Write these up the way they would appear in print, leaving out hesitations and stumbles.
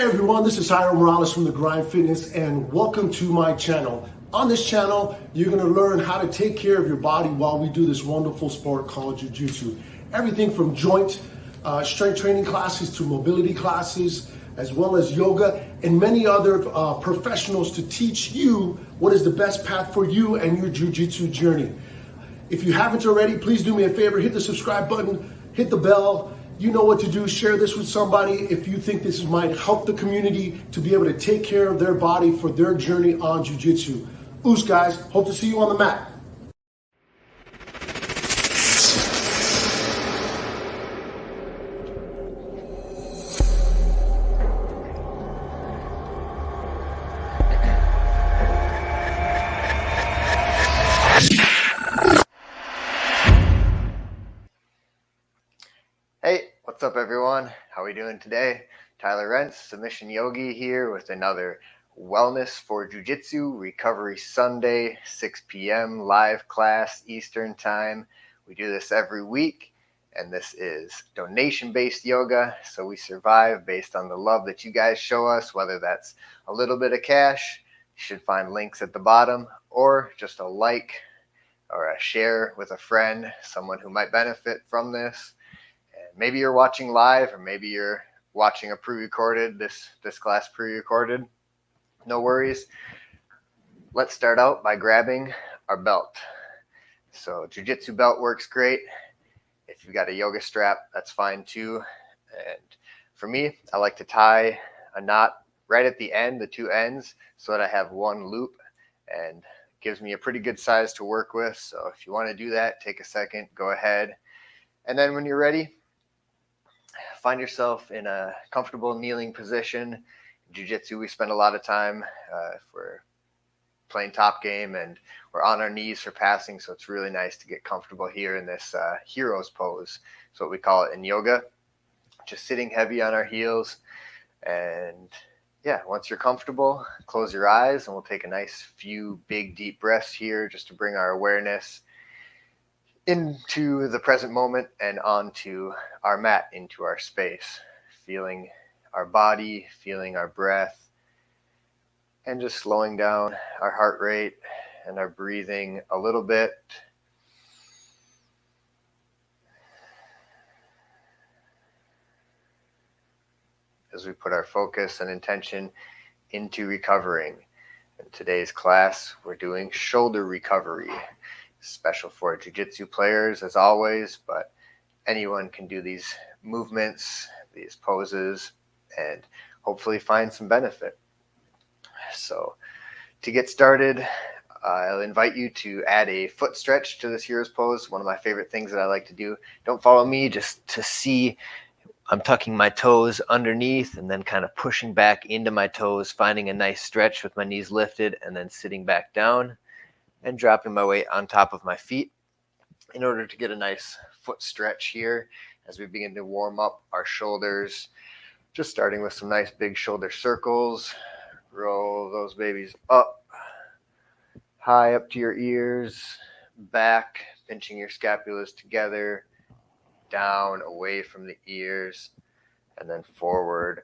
everyone, this is Jairo Morales from The Grind Fitness and welcome to my channel. On this channel, you're going to learn how to take care of your body while we do this wonderful sport called Jiu-Jitsu. Everything from joint strength training classes to mobility classes, as well as yoga and many other professionals to teach you what is the best path for you and your Jiu-Jitsu journey. If you haven't already, please do me a favor, hit the subscribe button, hit the bell. You know what to do. Share this with somebody if you think this might help the community to be able to take care of their body for their journey on Jiu-Jitsu. Oos, guys. Hope to see you on the mat. Hey, what's up everyone? How are we doing today? Tyler Rentz, Submission Yogi here with another Wellness for Jiu-Jitsu Recovery Sunday, 6 p.m. live class Eastern Time. We do this every week, and this is donation-based yoga, so we survive based on the love that you guys show us, whether that's a little bit of cash. You should find links at the bottom, or just a like or a share with a friend, someone who might benefit from this. Maybe you're watching live, or maybe you're watching a pre-recorded, this class pre-recorded. No worries. Let's start out by grabbing our belt. So Jiu-Jitsu belt works great. If you've got a yoga strap, that's fine too. And for me, I like to tie a knot right at the end, the two ends, so that I have one loop, and it gives me a pretty good size to work with. So if you want to do that, take a second, go ahead. And then when you're ready, find yourself in a comfortable kneeling position. In Jiu-Jitsu, we spend a lot of time if we're playing top game and we're on our knees for passing, so it's really nice to get comfortable here in this hero's pose. That's what we call it in yoga. Just sitting heavy on our heels. And yeah, once you're comfortable, close your eyes, and we'll take a nice few big deep breaths here just to bring our awareness into the present moment and onto our mat, into our space, feeling our body, feeling our breath, and just slowing down our heart rate and our breathing a little bit. As we put our focus and intention into recovering. In today's class, we're doing shoulder recovery. Special for Jiu-Jitsu players as always, but anyone can do these movements, these poses, and hopefully find some benefit. So to get started, I'll invite you to add a foot stretch to this hero's pose. One of my favorite things that I like to do. Don't follow me, just to see I'm tucking my toes underneath and then kind of pushing back into my toes, finding a nice stretch with my knees lifted, and then sitting back down and dropping my weight on top of my feet in order to get a nice foot stretch here as we begin to warm up our shoulders. Just starting with some nice big shoulder circles. Roll those babies up, high up to your ears, back, pinching your scapulas together, down, away from the ears, and then forward,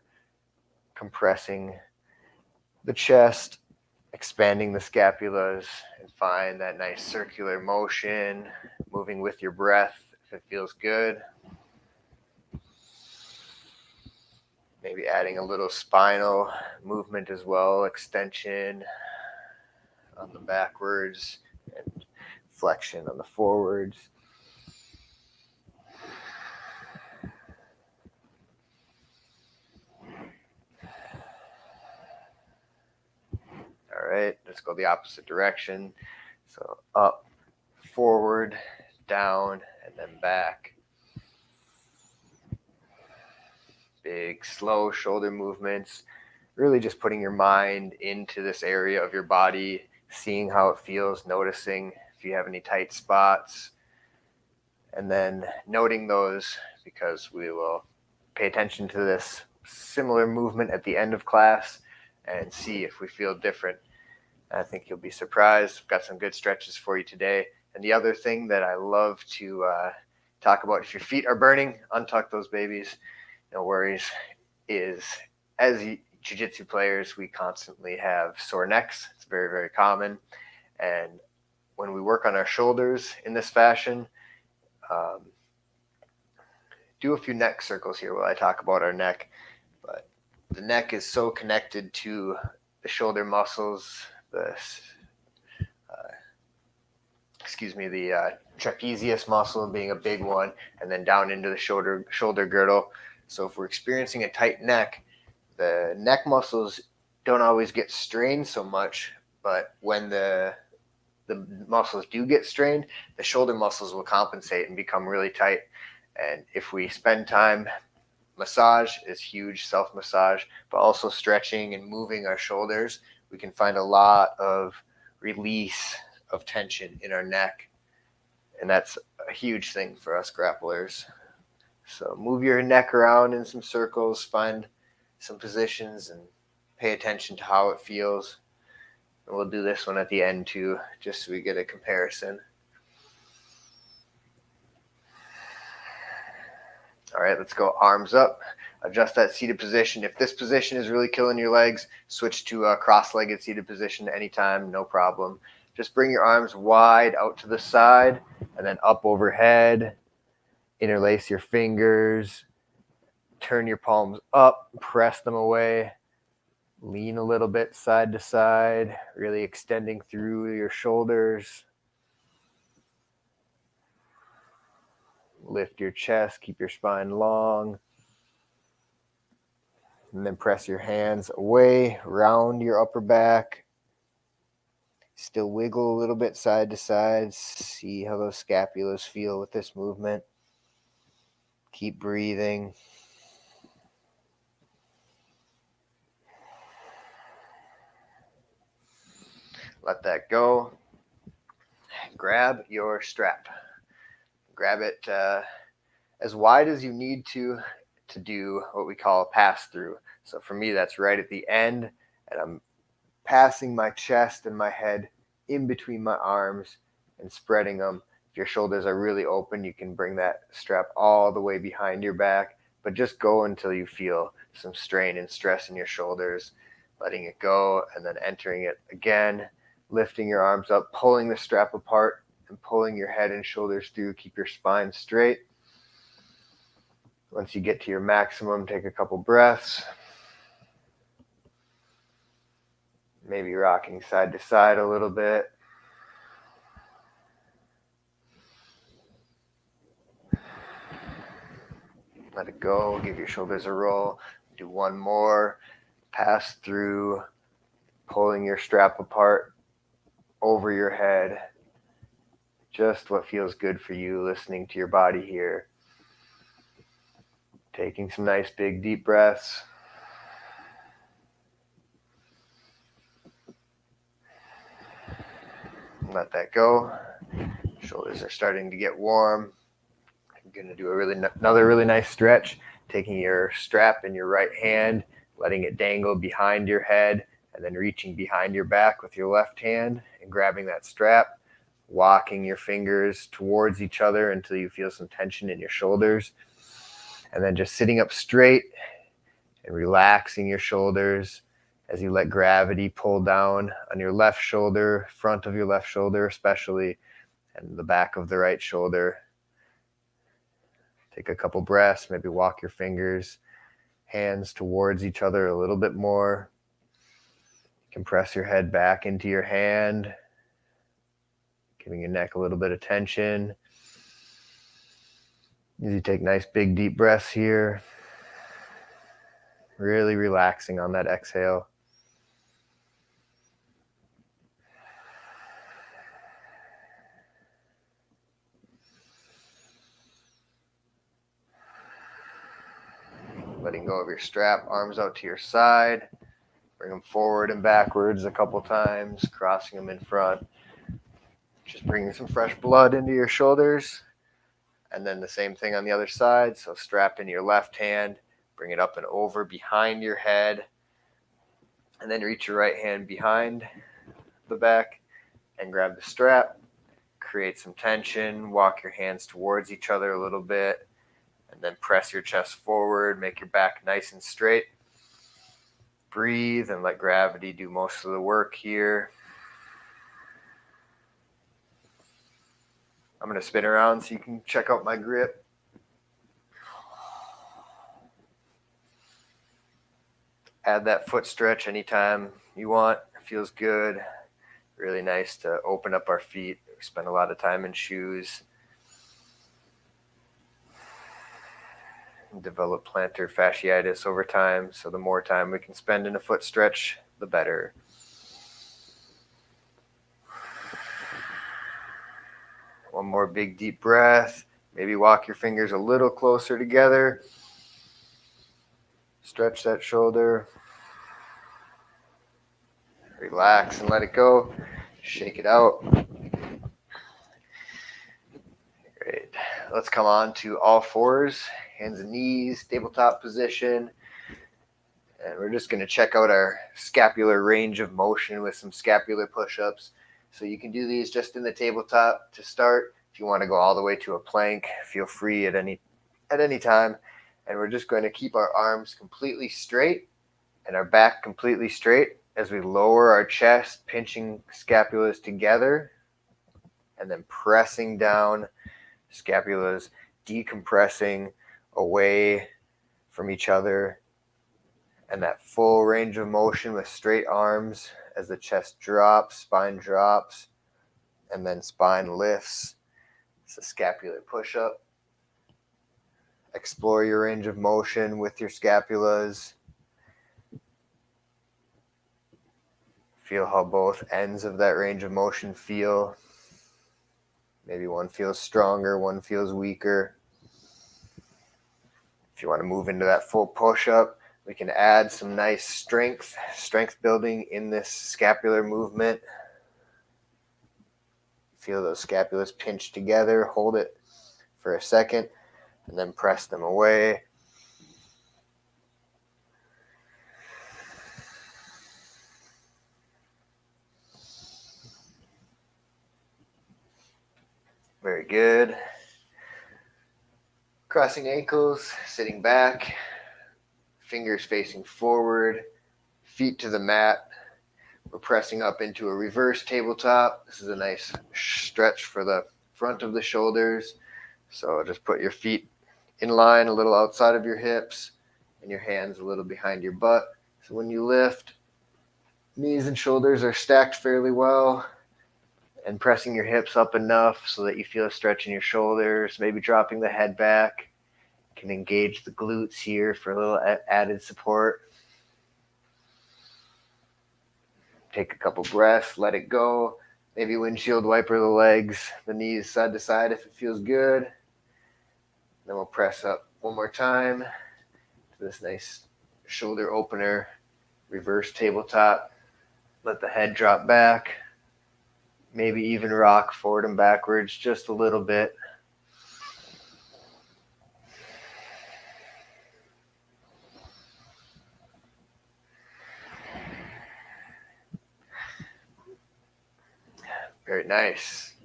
compressing the chest, expanding the scapulas, and find that nice circular motion, moving with your breath if it feels good. Maybe adding a little spinal movement as well, extension on the backwards and flexion on the forwards. All right, let's go the opposite direction. So up, forward, down, and then back. Big, slow shoulder movements. Really just putting your mind into this area of your body, seeing how it feels, noticing if you have any tight spots, and then noting those, because we will pay attention to this similar movement at the end of class and see if we feel different. I think you'll be surprised. I've got some good stretches for you today. And the other thing that I love to talk about, if your feet are burning, untuck those babies, no worries, is as Jiu-Jitsu players, we constantly have sore necks. It's very, very common. And when we work on our shoulders in this fashion, do a few neck circles here while I talk about our neck. But the neck is so connected to the shoulder muscles, the trapezius muscle being a big one, and then down into the shoulder girdle. So if we're experiencing a tight neck, the neck muscles don't always get strained so much, but when the muscles do get strained, the shoulder muscles will compensate and become really tight. And if we spend time, massage is huge, self-massage, but also stretching and moving our shoulders, we can find a lot of release of tension in our neck. And that's a huge thing for us grapplers. So move your neck around in some circles, find some positions, and pay attention to how it feels. And we'll do this one at the end too, just so we get a comparison. All right, let's go arms up. Adjust that seated position. If this position is really killing your legs, switch to a cross-legged seated position anytime, no problem. Just bring your arms wide out to the side and then up overhead. Interlace your fingers. Turn your palms up, press them away. Lean a little bit side to side, really extending through your shoulders. Lift your chest, keep your spine long. And then press your hands away, round your upper back. Still wiggle a little bit side to side. See how those scapulas feel with this movement. Keep breathing. Let that go. Grab your strap. Grab it as wide as you need to do what we call a pass through. So for me, that's right at the end, and I'm passing my chest and my head in between my arms and spreading them. If your shoulders are really open, you can bring that strap all the way behind your back, but just go until you feel some strain and stress in your shoulders, letting it go, and then entering it again, lifting your arms up, pulling the strap apart, and pulling your head and shoulders through. Keep your spine straight. Once you get to your maximum, take a couple breaths. Maybe rocking side to side a little bit. Let it go. Give your shoulders a roll. Do one more. Pass through, pulling your strap apart over your head. Just what feels good for you, listening to your body here. Taking some nice big deep breaths. Let that go. Shoulders are starting to get warm. You're going to do another really nice stretch, taking your strap in your right hand, letting it dangle behind your head, and then reaching behind your back with your left hand and grabbing that strap, walking your fingers towards each other until you feel some tension in your shoulders, and then just sitting up straight and relaxing your shoulders as you let gravity pull down on your left shoulder, front of your left shoulder especially, and the back of the right shoulder. Take a couple breaths, maybe walk your fingers, hands towards each other a little bit more. Compress your head back into your hand, giving your neck a little bit of tension. As you take nice big deep breaths here, really relaxing on that exhale. Letting go of your strap, arms out to your side. Bring them forward and backwards a couple times, crossing them in front. Just bringing some fresh blood into your shoulders. And then the same thing on the other side. So strap in your left hand, bring it up and over behind your head. And then reach your right hand behind the back and grab the strap. Create some tension, walk your hands towards each other a little bit. And then press your chest forward, make your back nice and straight. breathe and let gravity do most of the work here. I'm going to spin around so you can check out my grip. Add that foot stretch anytime you want. It feels good. Really nice to open up our feet. We spend a lot of time in shoes. Develop plantar fasciitis over time, so the more time we can spend in a foot stretch, the better. One more big deep breath. Maybe walk your fingers a little closer together. Stretch that shoulder. Relax and let it go. Shake it out. Great. Let's come on to all fours, hands and knees, tabletop position. And we're just going to check out our scapular range of motion with some scapular push-ups. So you can do these just in the tabletop to start. If you want to go all the way to a plank, feel free at any time. And we're just going to keep our arms completely straight and our back completely straight as we lower our chest, pinching scapulas together and then pressing down, scapulas decompressing away from each other. And that full range of motion with straight arms as the chest drops, spine drops, and then spine lifts. It's a scapular push-up. Explore your range of motion with your scapulas. Feel how both ends of that range of motion feel. Maybe one feels stronger, one feels weaker. If you want to move into that full push-up, we can add some nice strength building in this scapular movement. Feel those scapulas pinch together, hold it for a second, and then press them away. Very good. Crossing ankles, sitting back, fingers facing forward, feet to the mat. We're pressing up into a reverse tabletop. This is a nice stretch for the front of the shoulders. So just put your feet in line a little outside of your hips and your hands a little behind your butt. So when you lift, knees and shoulders are stacked fairly well, and pressing your hips up enough so that you feel a stretch in your shoulders, maybe dropping the head back. You can engage the glutes here for a little added support. Take a couple breaths, let it go. Maybe windshield wiper the legs, the knees side to side if it feels good. Then we'll press up one more time to this nice shoulder opener, reverse tabletop. Let the head drop back. Maybe even rock forward and backwards just a little bit. Very nice.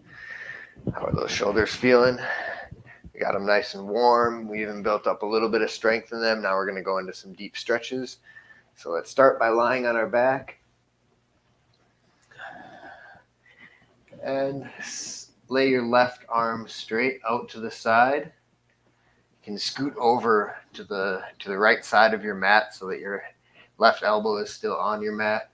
How are those shoulders feeling? We got them nice and warm. We even built up a little bit of strength in them. Now we're going to go into some deep stretches. So let's start by lying on our back. And lay your left arm straight out to the side. You can scoot over to the right side of your mat so that your left elbow is still on your mat.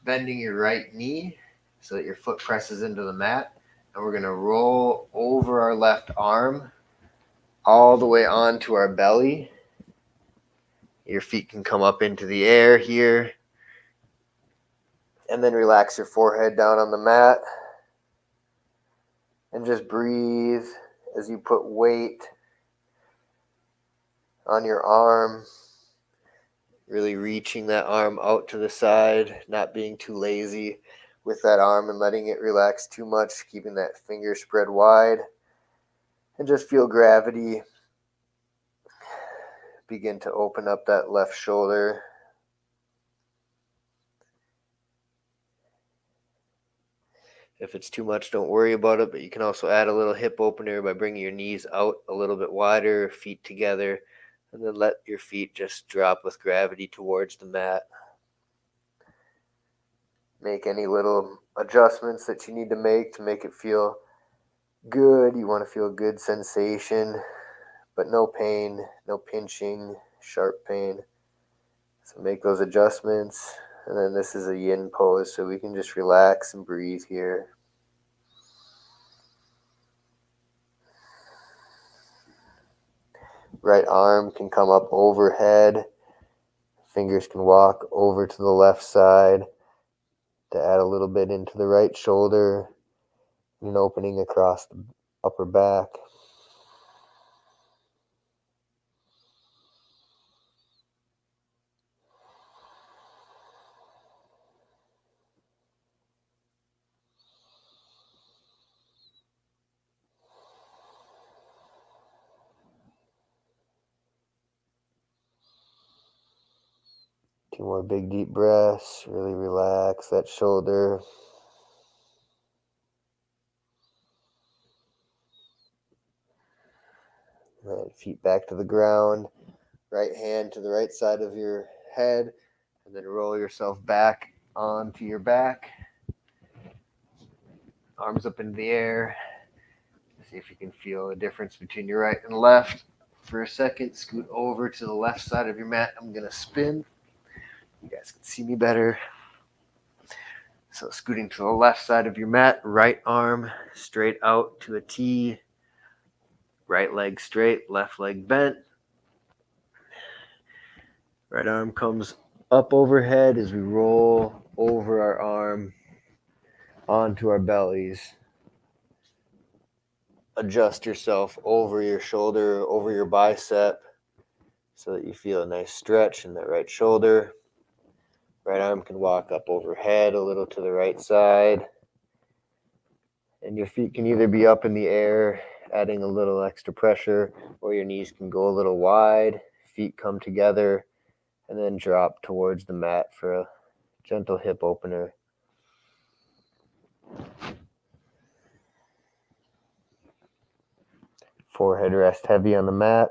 Bending your right knee so that your foot presses into the mat. And we're going to roll over our left arm all the way onto our belly. Your feet can come up into the air here. And then relax your forehead down on the mat. And just breathe as you put weight on your arm. Really reaching that arm out to the side, not being too lazy with that arm and letting it relax too much, keeping that finger spread wide. And just feel gravity begin to open up that left shoulder. If it's too much, don't worry about it, but you can also add a little hip opener by bringing your knees out a little bit wider, feet together, and then let your feet just drop with gravity towards the mat. Make any little adjustments that you need to make it feel good. You want to feel good sensation, but no pain, no pinching, sharp pain. So make those adjustments. And then this is a yin pose, so we can just relax and breathe here. Right arm can come up overhead. Fingers can walk over to the left side to add a little bit into the right shoulder and an opening across the upper back. Two more big deep breaths. Really relax that shoulder. Right, feet back to the ground. Right hand to the right side of your head. And then roll yourself back onto your back. Arms up in the air. See if you can feel the difference between your right and left. For a second, scoot over to the left side of your mat. I'm going to spin. You guys can see me better. So scooting to the left side of your mat, right arm straight out to a T. Right leg straight, left leg bent. Right arm comes up overhead as we roll over our arm onto our bellies. Adjust yourself over your shoulder, over your bicep, so that you feel a nice stretch in that right shoulder. Right arm can walk up overhead a little to the right side. And your feet can either be up in the air, adding a little extra pressure, or your knees can go a little wide. Feet come together and then drop towards the mat for a gentle hip opener. Forehead rest heavy on the mat.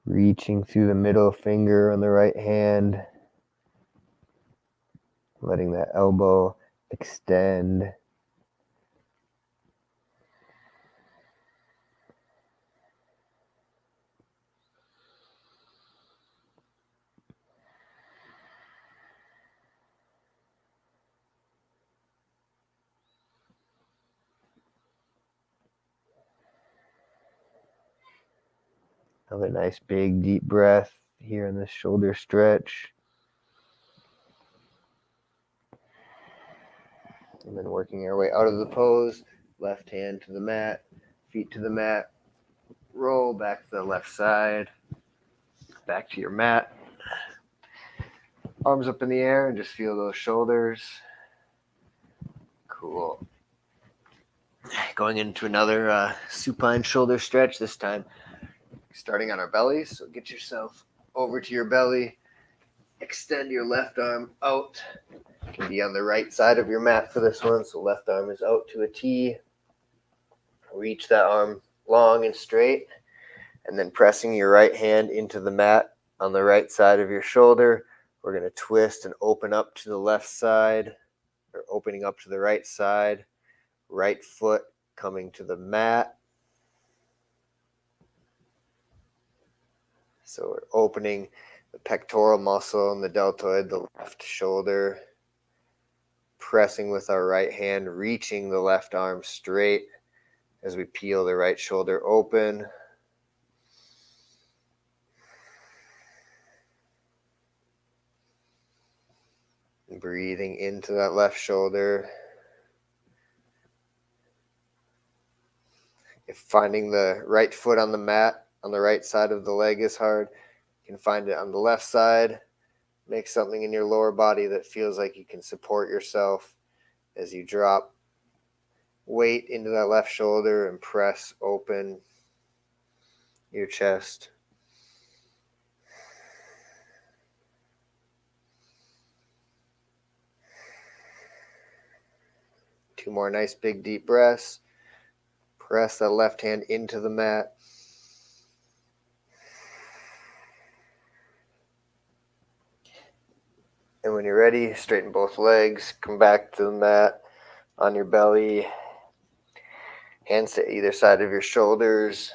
Reaching through the middle finger on the right hand. Letting that elbow extend. Have a nice big deep breath here in the shoulder stretch. And then working our way out of the pose, left hand to the mat, feet to the mat, roll back to the left side, back to your mat. Arms up in the air and just feel those shoulders. Cool. Going into another supine shoulder stretch, this time starting on our bellies. So get yourself over to your belly. Extend your left arm out. You can be on the right side of your mat for this one. So left arm is out to a T. Reach that arm long and straight. And then pressing your right hand into the mat on the right side of your shoulder. We're going to twist and open up to the left side, or opening up to the right side. Right foot coming to the mat. So we're opening the pectoral muscle and the deltoid, the left shoulder. Pressing with our right hand, reaching the left arm straight as we peel the right shoulder open. And breathing into that left shoulder. If finding the right foot on the mat on the right side of the leg is hard, you can find it on the left side. Make something in your lower body that feels like you can support yourself as you drop weight into that left shoulder and press open your chest. 2 more nice big deep breaths. Press that left hand into the mat. And when you're ready, straighten both legs, come back to the mat on your belly, hands to either side of your shoulders.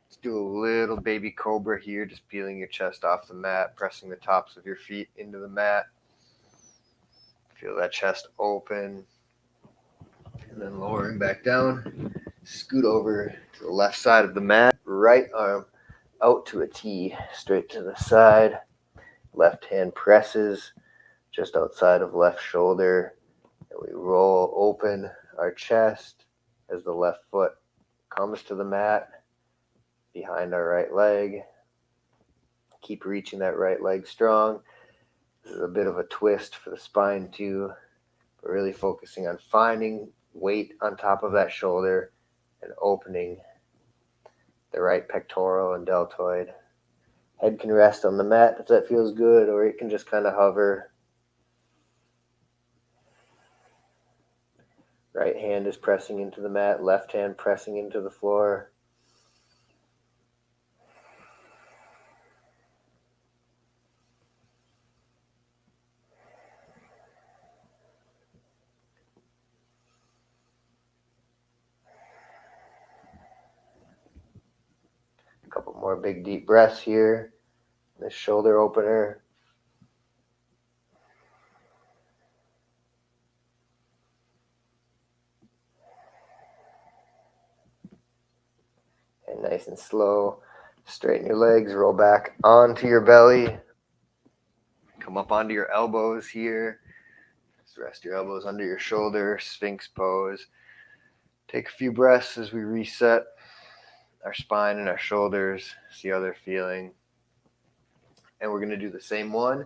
Let's do a little baby cobra here, just peeling your chest off the mat, pressing the tops of your feet into the mat. Feel that chest open. And then lowering back down, scoot over to the left side of the mat, right arm out to a T, straight to the side. Left hand presses just outside of left shoulder, and we roll open our chest as the left foot comes to the mat behind our right leg. Keep reaching that right leg strong. This is a bit of a twist for the spine too, but really focusing on finding weight on top of that shoulder and opening the right pectoral and deltoid. Head can rest on the mat if that feels good, or it can just kind of hover. Right hand is pressing into the mat, left hand pressing into the floor. A couple more big deep breaths here. This shoulder opener. And nice and slow, straighten your legs, roll back onto your belly. Come up onto your elbows here. Just rest your elbows under your shoulder, Sphinx pose. Take a few breaths as we reset our spine and our shoulders, see how they're feeling. And we're going to do the same one.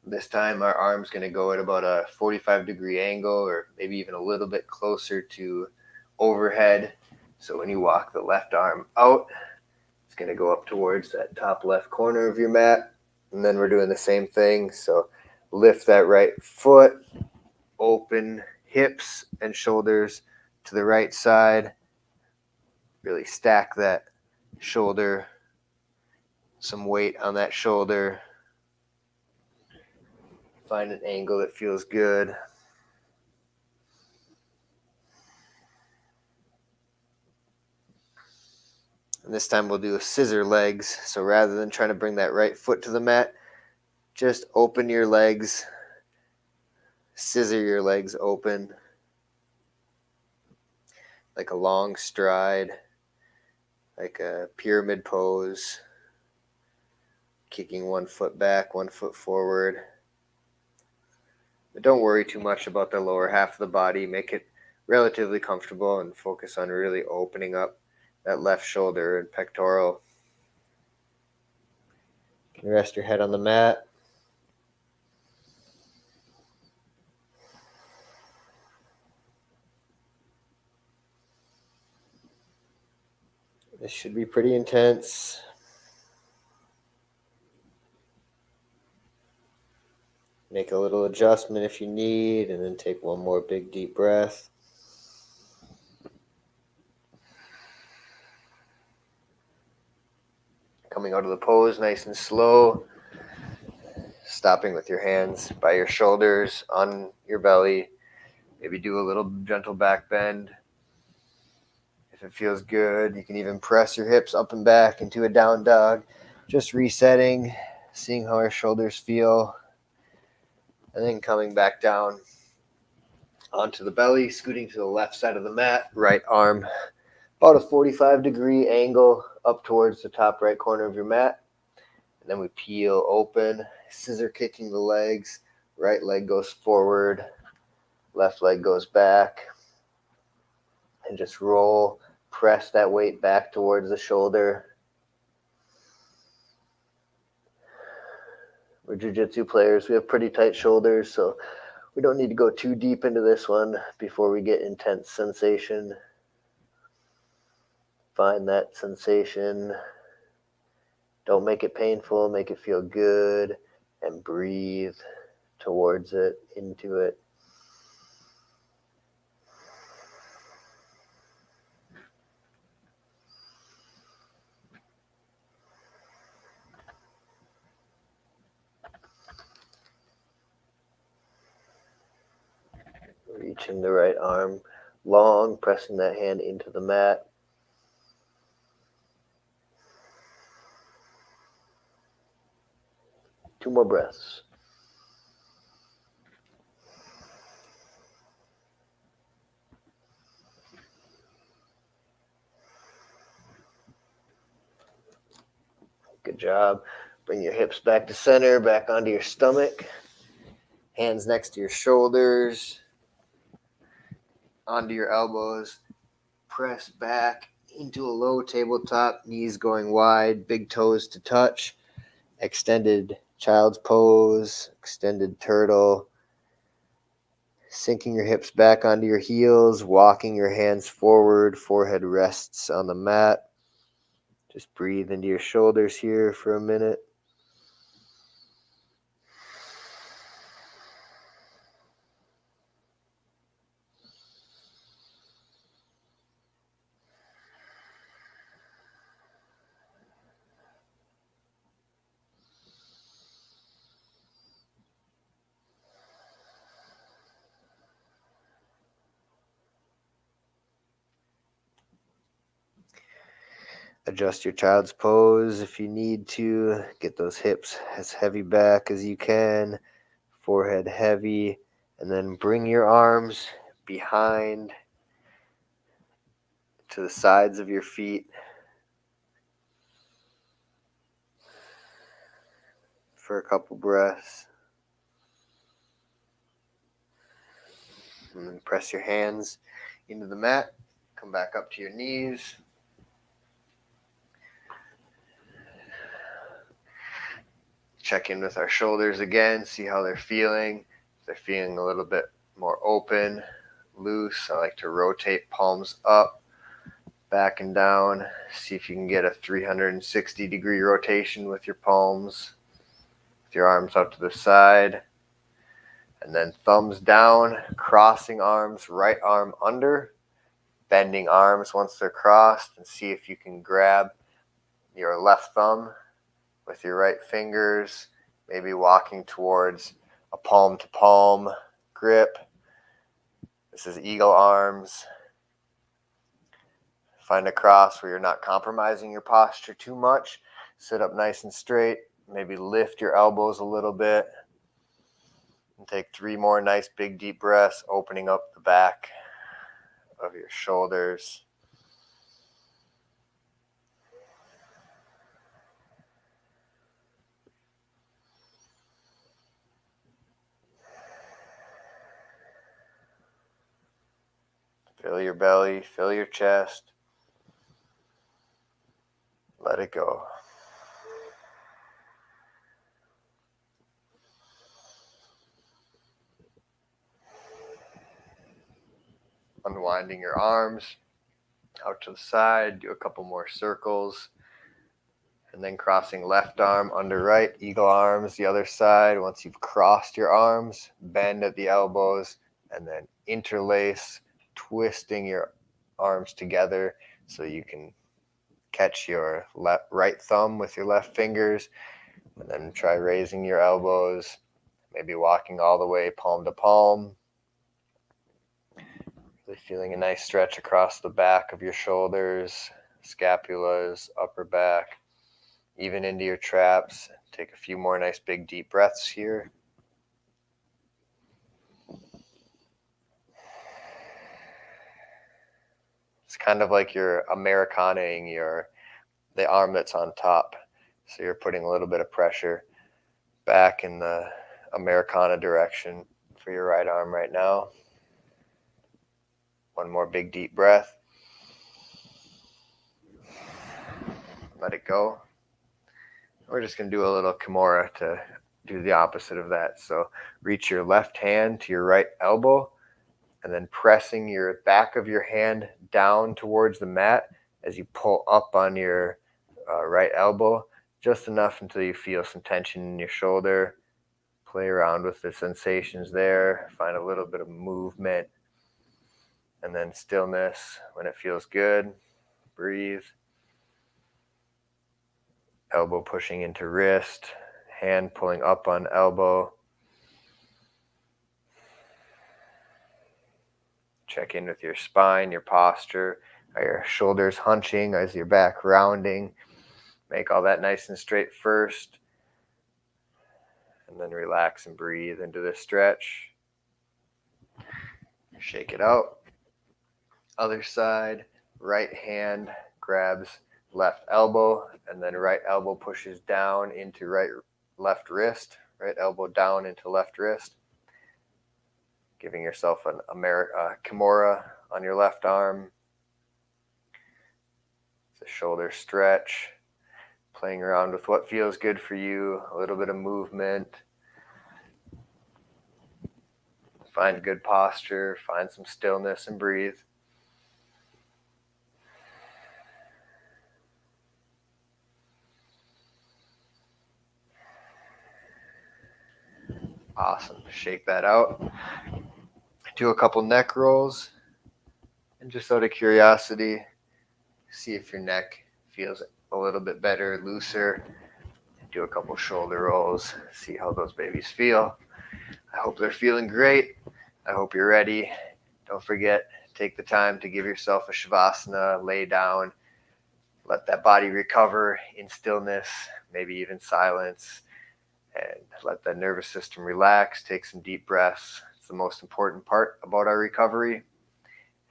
This time our arm's going to go at about a 45-degree angle, or maybe even a little bit closer to overhead. So when you walk the left arm out, it's going to go up towards that top left corner of your mat. And then we're doing the same thing. So lift that right foot, open hips and shoulders to the right side. Really stack that shoulder, some weight on that shoulder. Find an angle that feels good. And this time we'll do a scissor legs. So rather than trying to bring that right foot to the mat, just open your legs, scissor your legs open like a long stride, like a pyramid pose, kicking one foot back, one foot forward. But don't worry too much about the lower half of the body. Make it relatively comfortable and focus on really opening up that left shoulder and pectoral. You can rest your head on the mat. This should be pretty intense. Make a little adjustment if you need, and then take one more big deep breath. Coming out of the pose nice and slow. Stopping with your hands by your shoulders on your belly. Maybe do a little gentle back bend. If it feels good, you can even press your hips up and back into a down dog. Just resetting, seeing how our shoulders feel. And then coming back down onto the belly, scooting to the left side of the mat, right arm about a 45-degree angle up towards the top right corner of your mat. And then we peel open, scissor kicking the legs. Right leg goes forward, left leg goes back. And just roll, press that weight back towards the shoulder. We're jiu-jitsu players. We have pretty tight shoulders, so we don't need to go too deep into this one before we get intense sensation. Find that sensation. Don't make it painful. Make it feel good, and breathe towards it, into it. stretching the right arm long, pressing that hand into the mat. Two more breaths. Good job. Bring your hips back to center, back onto your stomach. Hands next to your shoulders, onto your elbows. Press back into a low tabletop, knees going wide, big toes to touch. Extended child's pose, extended turtle. Sinking your hips back onto your heels, walking your hands forward, forehead rests on the mat. Just breathe into your shoulders here for a minute. Adjust your child's pose if you need to. Get those hips as heavy back as you can. Forehead heavy. And then bring your arms behind to the sides of your feet for a couple breaths. And then press your hands into the mat. Come back up to your knees. Check in with our shoulders again, see how they're feeling. If they're feeling a little bit more open, loose, I like to rotate palms up, back and down. See if you can get a 360-degree rotation with your palms, with your arms out to the side. And then thumbs down, crossing arms, right arm under, bending arms once they're crossed, and see if you can grab your left thumb with your right fingers, maybe walking towards a palm to palm grip. This is eagle arms. Find a cross where you're not compromising your posture too much. Sit up nice and straight. Maybe lift your elbows a little bit. And take 3 more nice big deep breaths, opening up the back of your shoulders. Fill your belly, fill your chest. Let it go. Unwinding your arms out to the side, do a couple more circles, and then crossing left arm under right, eagle arms the other side. Once you've crossed your arms, bend at the elbows, and then interlace, twisting your arms together so you can catch your right thumb with your left fingers, and then try raising your elbows, maybe walking all the way palm to palm. Really feeling a nice stretch across the back of your shoulders, scapulas, upper back, even into your traps. Take a few more nice big deep breaths here. It's kind of like you're Americanaing the arm that's on top. So you're putting a little bit of pressure back in the Americana direction for your right arm right now. One more big deep breath. Let it go. We're just going to do a little Kimura to do the opposite of that. So reach your left hand to your right elbow, and then pressing your back of your hand down towards the mat as you pull up on your right elbow, just enough until you feel some tension in your shoulder. Play around with the sensations there. Find a little bit of movement, and then stillness when it feels good. Breathe. Elbow pushing into wrist, hand pulling up on elbow. Check in with your spine, your posture. Are your shoulders hunching? Is your back rounding? Make all that nice and straight first. And then relax and breathe into this stretch. Shake it out. Other side, right hand grabs left elbow, and then right elbow pushes down into left wrist. Right elbow down into left wrist. Giving yourself an Kimura on your left arm. It's a shoulder stretch. Playing around with what feels good for you. A little bit of movement. Find good posture. Find some stillness and breathe. Awesome. Shake that out. Do a couple neck rolls. And just out of curiosity, see if your neck feels a little bit better, looser. Do a couple shoulder rolls. See how those babies feel. I hope they're feeling great. I hope you're ready. Don't forget, take the time to give yourself a Shavasana, lay down, let that body recover in stillness, maybe even silence, and let that nervous system relax. Take some deep breaths. It's the most important part about our recovery.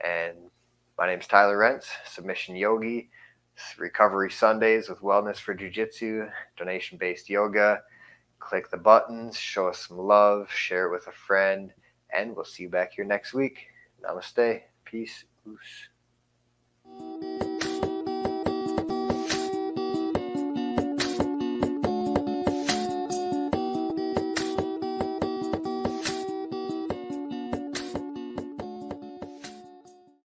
And my name's Tyler Rentz, Submission Yogi. Recovery Sundays with Wellness for Jiu-Jitsu, donation-based yoga. Click the buttons, show us some love, share it with a friend, and we'll see you back here next week. Namaste. Peace. Oos.